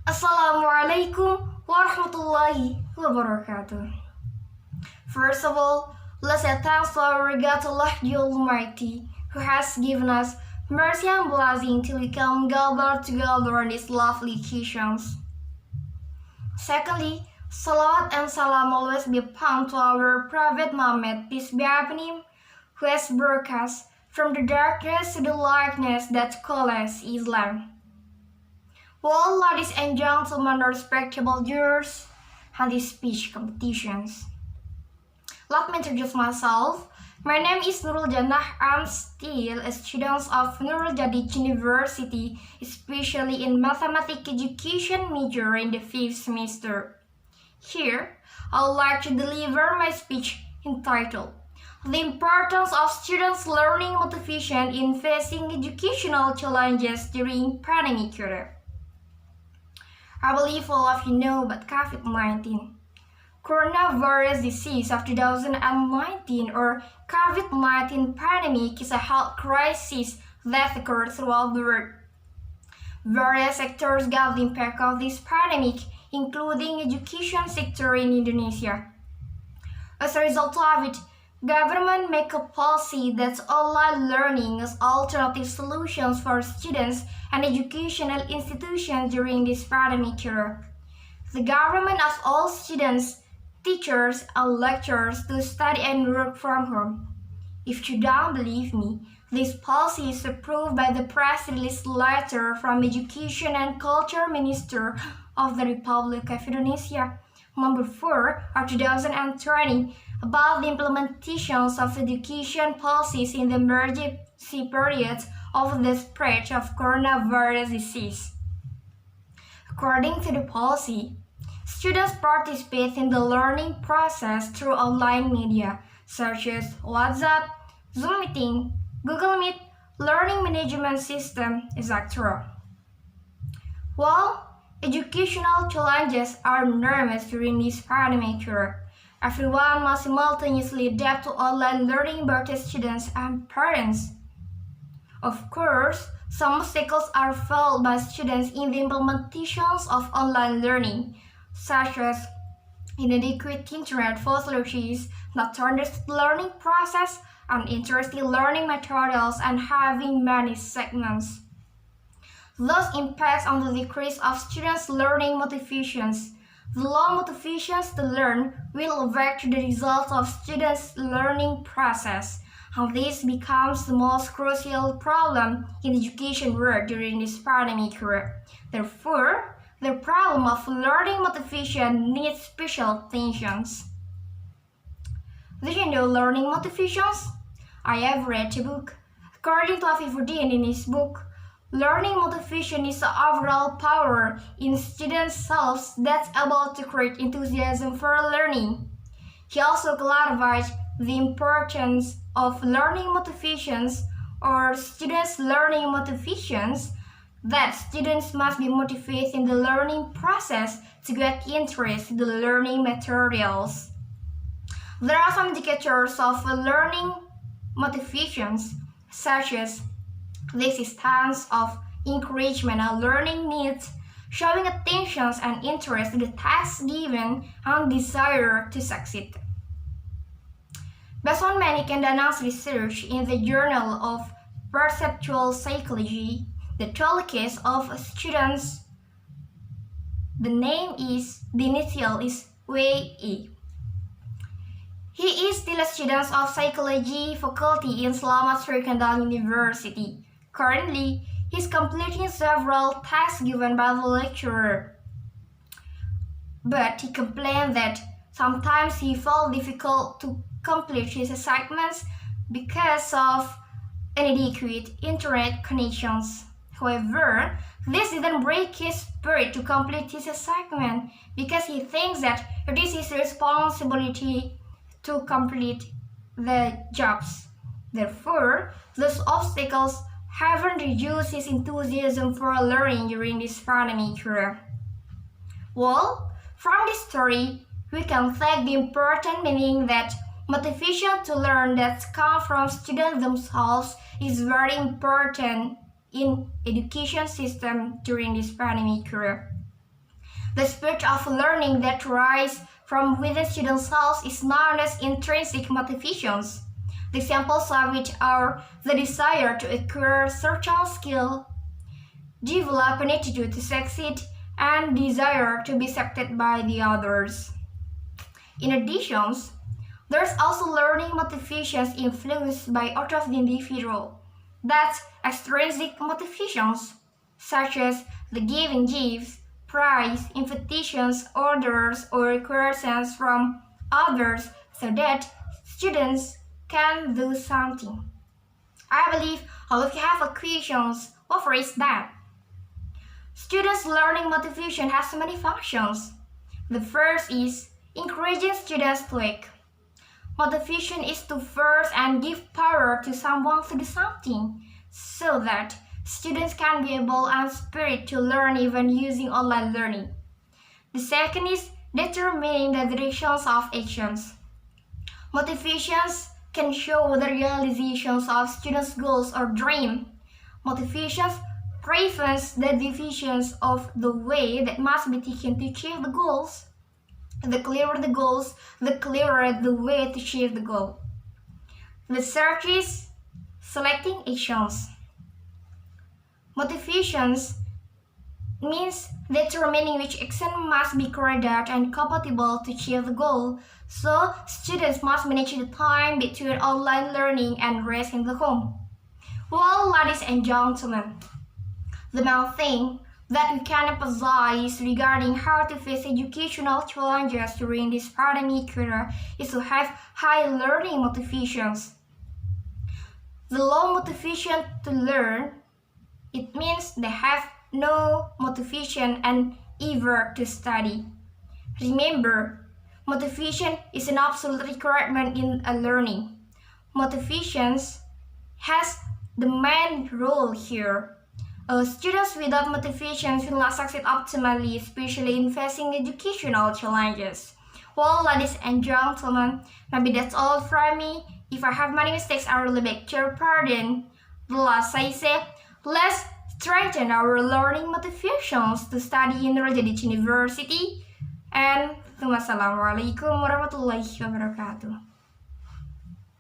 Assalamualaikum warahmatullahi wabarakatuh. First of all, let's say thanks to our God Allah the Almighty, who has given us mercy and blessing till we come gathered together on these lovely occasions. Secondly, salawat and salam always be upon to our Prophet Muhammad, peace be upon him, who has brought us from the darkness to the lightness that calls Islam. Well, ladies and gentlemen, respectable viewers, and these speech competitions. Let me introduce myself. My name is Nurul Jannah. I'm still a student of Nurul Jadid University, especially in mathematics education major in the 5th semester. Here, I would like to deliver my speech entitled The Importance of Students' Learning Motivation in Facing Educational Challenges During Pandemic Era. I believe all of you know about COVID-19. Coronavirus disease of 2019 or COVID-19 pandemic is a health crisis that occurred throughout the world. Various sectors got the impact of this pandemic, including education sector in Indonesia. As a result of it, government make a policy that online learning as alternative solutions for students and educational institutions during this pandemic era. The government asks all students, teachers, and lecturers to study and work from home. If you don't believe me, this policy is approved by the press release letter from Education and Culture Minister of the Republic of Indonesia, number 4 of 2020, about the implementations of education policies in the emergency period of the spread of coronavirus disease. According to the policy, students participate in the learning process through online media such as WhatsApp, Zoom meeting, Google Meet, learning management system, etc. While educational challenges are enormous during this pandemic era, everyone must simultaneously adapt to online learning both as students and parents. Of course, some obstacles are felt by students in the implementations of online learning, such as inadequate internet facilities, not to understand the learning process, uninteresting learning materials, and having many segments. Thus impacts on the decrease of students' learning motivations. The low motivations to learn will affect the results of students' learning process, and this becomes the most crucial problem in the education world during this pandemic era. Therefore, the problem of learning motivation needs special attentions. Did you know learning motivations? I have read a book. According to Afifuddin in his book, learning motivation is the overall power in students' selves that's able to create enthusiasm for learning. He also clarified the importance of learning motivations or students' learning motivations, that students must be motivated in the learning process to get interest in the learning materials. There are some indicators of learning motivations, such as the existence of encouragement and learning needs, showing attention and interest in the task given, and desire to succeed. Based on many Candanas research in the Journal of Perceptual Psychology, the 12 case of students, the initial is W.E. He is still a student of psychology faculty in Selamat Sri University. Currently, he is completing several tasks given by the lecturer. But he complained that sometimes he felt difficult to complete his assignments because of inadequate internet connections. However, this didn't break his spirit to complete his assignment because he thinks that it is his responsibility to complete the jobs. Therefore, those obstacles haven't reduced his enthusiasm for learning during this pandemic era. Well, from this story, we can take the important meaning that motivation to learn that comes from students themselves is very important in education system during this pandemic era. The spirit of learning that arises from within student selves is known as intrinsic motivations. The examples of which are the desire to acquire certain skill, develop an attitude to succeed, and desire to be accepted by the others. In addition, there's also learning motivations influenced by out of the individual. That's extrinsic motivations, such as the giving gifts, prize, invitations, orders, or requests from others so that students can do something. I believe all of you have questions. What is that? Students' learning motivation has many functions. The first is encouraging students to act. Motivation is to force and give power to someone to do something so that students can be able and spirit to learn even using online learning. The second is determining the directions of actions. Motivations can show the realizations of students' goals or dreams. Motivations prevents the divisions of the way that must be taken to achieve the goals. The clearer the goals, the clearer the way to achieve the goal. The third is selecting actions. Motivations means determining which action must be carried out and compatible to achieve the goal. So, students must manage the time between online learning and rest in the home. Well, ladies and gentlemen, the main thing that we can emphasize regarding how to face educational challenges during this pandemic era is to have high learning motivations. The low motivation to learn, it means they have no motivation and eager to study. Remember, motivation is an absolute requirement in a learning. Motivations has the main role here. Students without motivation will not succeed optimally, especially in facing educational challenges. Well, ladies and gentlemen, maybe that's all from me. If I have many mistakes, I really beg your pardon. The last I say, let's strengthen our learning motivations to study in Rajadich University. And Wassalamualaikum warahmatullahi wabarakatuh.